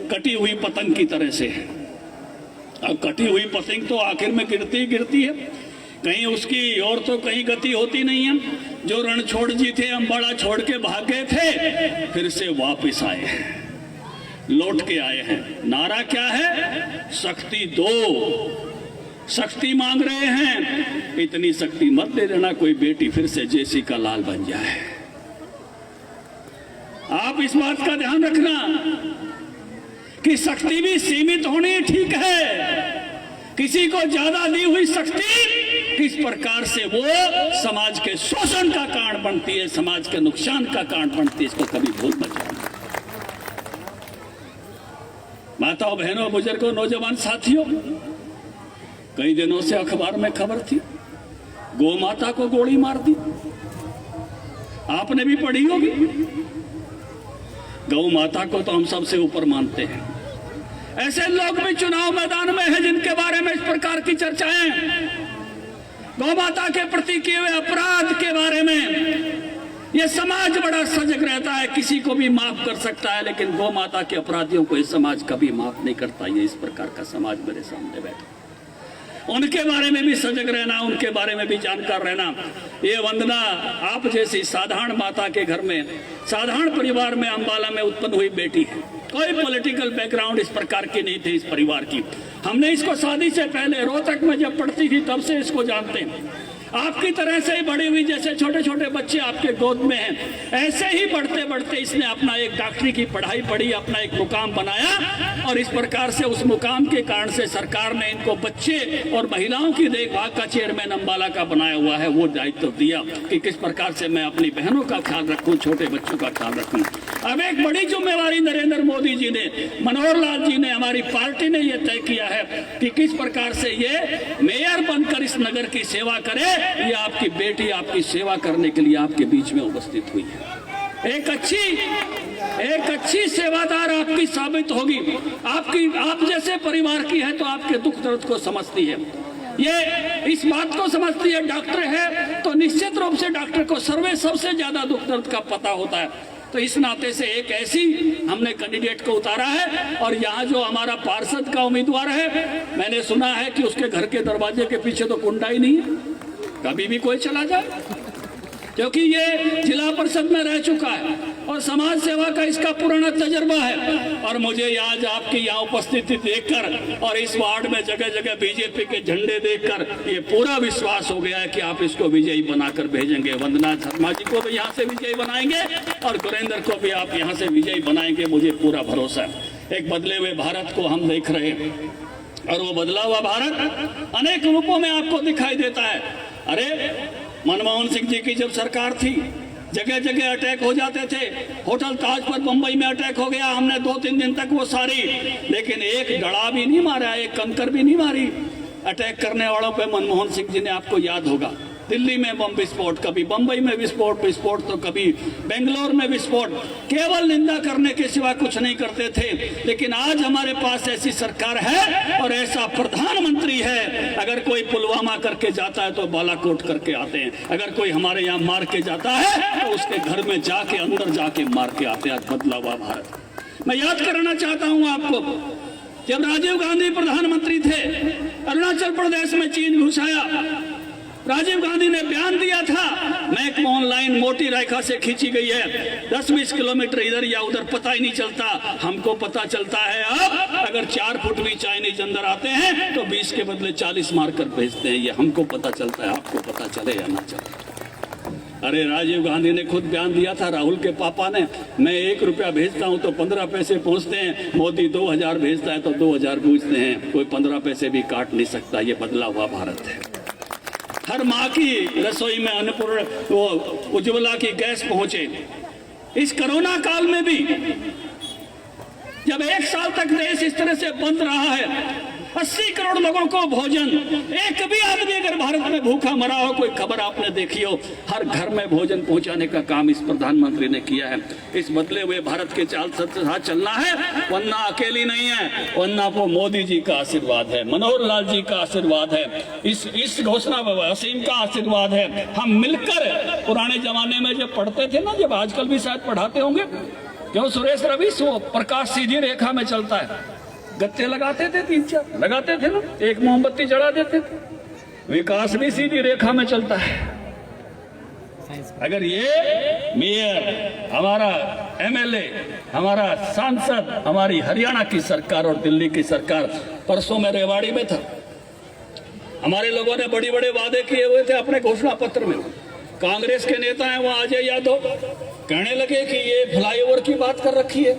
कटी हुई पतंग की तरह से। अब कटी हुई पतंग तो आखिर में गिरती ही गिरती है, कहीं उसकी और तो कहीं गति होती नहीं है। जो रणछोड़ जी थे, अंबाला छोड़ के भागे थे, फिर से वापस आए हैं, लौट के आए हैं। नारा क्या है? शक्ति दो, शक्ति मांग रहे हैं। इतनी शक्ति मत दे देना कोई बेटी फिर से जेसी का लाल बन जाए। आप इस बात का ध्यान रखना कि शक्ति भी सीमित होनी ठीक है। किसी को ज्यादा दी हुई शक्ति किस प्रकार से वो समाज के शोषण का कारण बनती है, समाज के नुकसान का कारण बनती है, इसको कभी भूल मत जाना। माताओं, बहनों, बुजुर्गों, नौजवान साथियों, कई दिनों से अखबार में खबर थी, गौ माता को गोली मार दी। आपने भी पढ़ी होगी। गौ माता को तो हम सबसे ऊपर मानते हैं। ऐसे लोग भी चुनाव मैदान में हैं जिनके बारे में इस प्रकार की चर्चाएं, गौ माता के प्रति किए हुए अपराध के बारे में यह समाज बड़ा सजग रहता है, किसी को भी माफ कर सकता है, लेकिन गौ माता के अपराधियों को इस समाज कभी माफ नहीं करता। ये इस प्रकार का समाज मेरे सामने बैठा, उनके बारे में भी सजग रहना, उनके बारे में भी जानकार रहना। ये वंदना आप जैसी साधारण माता के घर में, साधारण परिवार में अंबाला में उत्पन्न हुई बेटी है। कोई पॉलिटिकल बैकग्राउंड इस प्रकार की नहीं थी इस परिवार की। हमने इसको शादी से पहले रोहतक में जब पढ़ती थी तब से इसको जानते हैं। आपकी तरह से ही बड़ी हुई, जैसे छोटे छोटे बच्चे आपके गोद में हैं, ऐसे ही बढ़ते बढ़ते इसने अपना एक डॉक्टरी की पढ़ाई पढ़ी, अपना एक मुकाम बनाया, और इस प्रकार से उस मुकाम के कारण से सरकार ने इनको बच्चे और महिलाओं की देखभाल का चेयरमैन अंबाला का बनाया हुआ है। वो दायित्व दिया कि किस प्रकार से मैं अपनी बहनों का ख्याल रखूं, छोटे बच्चों का ख्याल रखूं। अब एक बड़ी जिम्मेवारी नरेंद्र मोदी जी ने, मनोहर लाल जी ने, हमारी पार्टी ने यह तय किया है कि किस प्रकार से ये मेयर बनकर इस नगर की सेवा करे। ये आपकी बेटी आपकी सेवा करने के लिए आपके बीच में उपस्थित हुई है। एक अच्छी सेवादार आपकी साबित होगी। आप जैसे परिवार की है तो आपके दुख दर्द को समझती है, ये इस बात को समझती है। डॉक्टर है तो निश्चित रूप से डॉक्टर को सबसे ज्यादा दुख दर्द का पता होता है। तो इस नाते से एक ऐसी हमने कैंडिडेट को उतारा है। और यहाँ जो हमारा पार्षद का उम्मीदवार है, मैंने सुना है कि उसके घर के दरवाजे के पीछे तो कुंडा ही नहीं है, कभी भी कोई चला जाए, क्योंकि ये जिला परिषद में रह चुका है और समाज सेवा का इसका पुराना तजर्बा है। और मुझे आज आपकी यहाँ उपस्थिति देखकर और इस वार्ड में जगह जगह बीजेपी के झंडे देखकर ये पूरा विश्वास हो गया है कि आप इसको विजयी बनाकर भेजेंगे। वंदना शर्मा जी को भी यहाँ से विजयी बनाएंगे और गुरेंद्र को भी आप यहाँ से विजयी बनाएंगे, मुझे पूरा भरोसा है। एक बदले हुए भारत को हम देख रहे हैं और वो बदला हुआ भारत अनेक रूपों में आपको दिखाई देता है। अरे मनमोहन सिंह जी की जब सरकार थी, जगह जगह अटैक हो जाते थे। होटल ताज पर मुंबई में अटैक हो गया, हमने 2-3 दिन तक वो सारी, लेकिन एक डड़ा भी नहीं मारा, एक कंकर भी नहीं मारी। अटैक करने वालों पे मनमोहन सिंह जी ने, आपको याद होगा, दिल्ली में बम विस्फोट, कभी बंबई में विस्फोट तो कभी बेंगलोर में विस्फोट, केवल निंदा करने के सिवा कुछ नहीं करते थे। लेकिन आज हमारे पास ऐसी सरकार है और ऐसा प्रधानमंत्री है, अगर कोई पुलवामा करके जाता है तो बालाकोट करके आते हैं, अगर कोई हमारे यहाँ मार के जाता है तो उसके घर में जाके अंदर जाके मार के आते हैं। आज बदला हुआ भारत। मैं याद कराना चाहता हूँ आपको, जब राजीव गांधी प्रधानमंत्री थे, अरुणाचल प्रदेश में चीन घुसाया, राजीव गांधी ने बयान दिया था, मैकमोहन लाइन मोटी रेखा से खींची गई है, 10-20 किलोमीटर इधर या उधर पता ही नहीं चलता। हमको पता चलता है अब अगर 4 फुट भी चाइनीज अंदर आते हैं तो 20 के बदले 40 मारकर भेजते हैं। ये हमको पता चलता है, आपको पता चले या ना चले। अरे राजीव गांधी ने खुद बयान दिया था, राहुल के पापा ने, मैं 1 रुपया भेजता हूं तो 15 पैसे पहुंचते हैं, मोदी 2000 भेजता है तो 2000 पूछते हैं, कोई 15 पैसे भी काट नहीं सकता। ये बदला हुआ भारत है। हर माँ की रसोई में अन्नपूर्ण वो उज्ज्वला की गैस पहुंचे। इस कोरोना काल में भी जब 1 साल तक देश इस तरह से बंद रहा है, 80 करोड़ लोगों को भोजन, एक भी आदमी अगर भारत में भूखा मरा हो, कोई खबर आपने देखी हो, हर घर में भोजन पहुंचाने का काम इस प्रधानमंत्री ने किया है। इस बदले हुए भारत के चाल साथ चलना है, वरना अकेली नहीं है, वरना वो मोदी जी का आशीर्वाद है, मनोहर लाल जी का आशीर्वाद है, इस घोषणा असीम का आशीर्वाद है। हम मिलकर पुराने जमाने में जब पढ़ते थे ना, जब आजकल भी शायद पढ़ाते होंगे, क्यों सुरेश रवि, वो प्रकाश सीधी रेखा में चलता है, गत्ते लगाते थे, 3-4 लगाते थे ना, एक मोमबत्ती जला देते थे। विकास भी सीधी रेखा में चलता है। अगर ये मेयर, हमारा एमएलए, हमारा सांसद, हमारी हरियाणा की सरकार और दिल्ली की सरकार, परसों में रेवाड़ी में था, हमारे लोगों ने बड़े बड़े वादे किए हुए थे अपने घोषणा पत्र में। कांग्रेस के नेता हैं वहां अजय यादव, कहने लगे कि ये फ्लाईओवर की बात कर रखी है,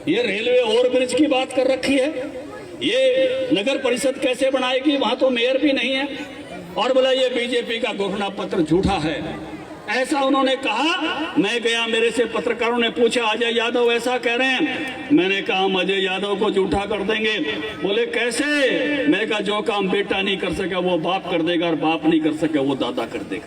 ये रेलवे ओवरब्रिज की बात कर रखी है, ये नगर परिषद कैसे बनाएगी, वहां तो मेयर भी नहीं है, और बोला ये बीजेपी का घोषणा पत्र झूठा है। ऐसा उन्होंने कहा। मैं गया, मेरे से पत्रकारों ने पूछा अजय यादव ऐसा कह रहे हैं, मैंने कहा हम अजय यादव को झूठा कर देंगे। बोले कैसे? मैंने कहा जो काम बेटा नहीं कर सका वो बाप कर देगा, और बाप नहीं कर सका वो दादा कर देगा।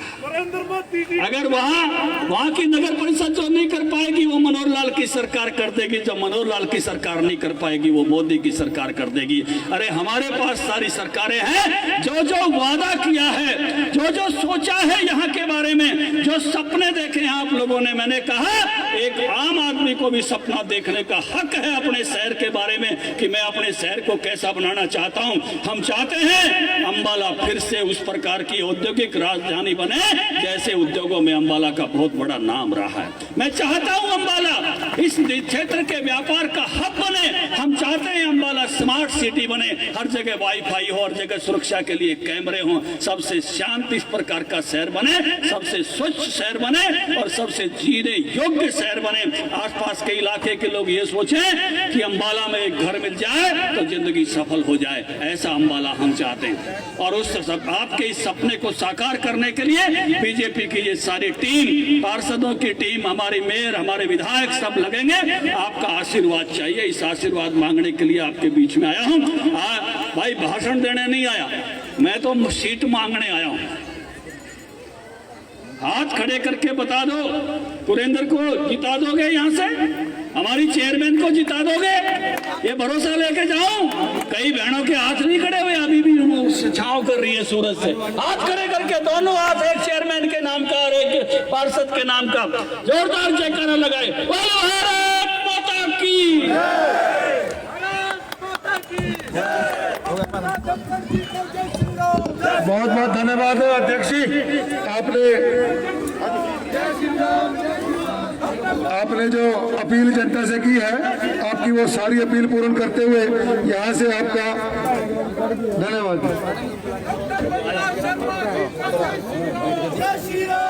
अगर वहां की नगर परिषद जो नहीं कर पाएगी वो मनोहर लाल की सरकार कर देगी, जो मनोहर लाल की सरकार नहीं कर पाएगी वो मोदी की सरकार कर देगी। अरे हमारे पास सारी सरकारें हैं, जो जो वादा किया है, जो जो सोचा है यहाँ के बारे में, जो सपने देखे हैं आप लोगों ने। मैंने कहा एक आम आदमी को भी सपना देखने का हक है अपने शहर के बारे में, कि मैं अपने शहर को कैसा बनाना चाहता हूं। हम चाहते हैं अंबाला फिर से उस प्रकार की औद्योगिक राजधानी बने जैसे उद्योगों में अंबाला का बहुत बड़ा नाम रहा है। मैं चाहता हूं अंबाला इस क्षेत्र के व्यापार का हब बने। हम चाहते हैं अंबाला स्मार्ट सिटी बने, हर जगह वाईफाई हो, हर जगह सुरक्षा के लिए कैमरे हों, सबसे शांत इस प्रकार का शहर बने, सबसे स्वच्छ शहर बने और सबसे जीने योग्य शहर बने। आसपास के इलाके के लोग ये सोचें कि अंबाला में एक घर मिल जाए तो जिंदगी सफल हो जाए, ऐसा अंबाला हम चाहते हैं। और उस आपके इस सपने को साकार करने के लिए बीजेपी की ये सारी टीम, पार्षदों की टीम, हमारे मेयर, हमारे विधायक सब लगेंगे। आपका आशीर्वाद चाहिए, इस आशीर्वाद मांगने के लिए आपके बीच में आया हूं। भाई भाषण देने नहीं आया, मैं तो सीट मांगने आया हूं। हाथ खड़े करके बता दो, पुरेंद्र को जिता दोगे, यहाँ से हमारी चेयरमैन को जिता दोगे, ये भरोसा लेके जाओ। कई बहनों के हाथ नहीं खड़े हुए, अभी भी छाव कर रही है सूरज से। हाथ खड़े करके दोनों हाथ, एक चेयरमैन के नाम का और एक पार्षद के नाम का, जोरदार जयकारा लगाए। बोलो भारत माता की, बहुत बहुत धन्यवाद अध्यक्ष जी। आपने जो अपील जनता से की है, आपकी वो सारी अपील पूर्ण करते हुए यहाँ से आपका धन्यवाद। जय श्री राम।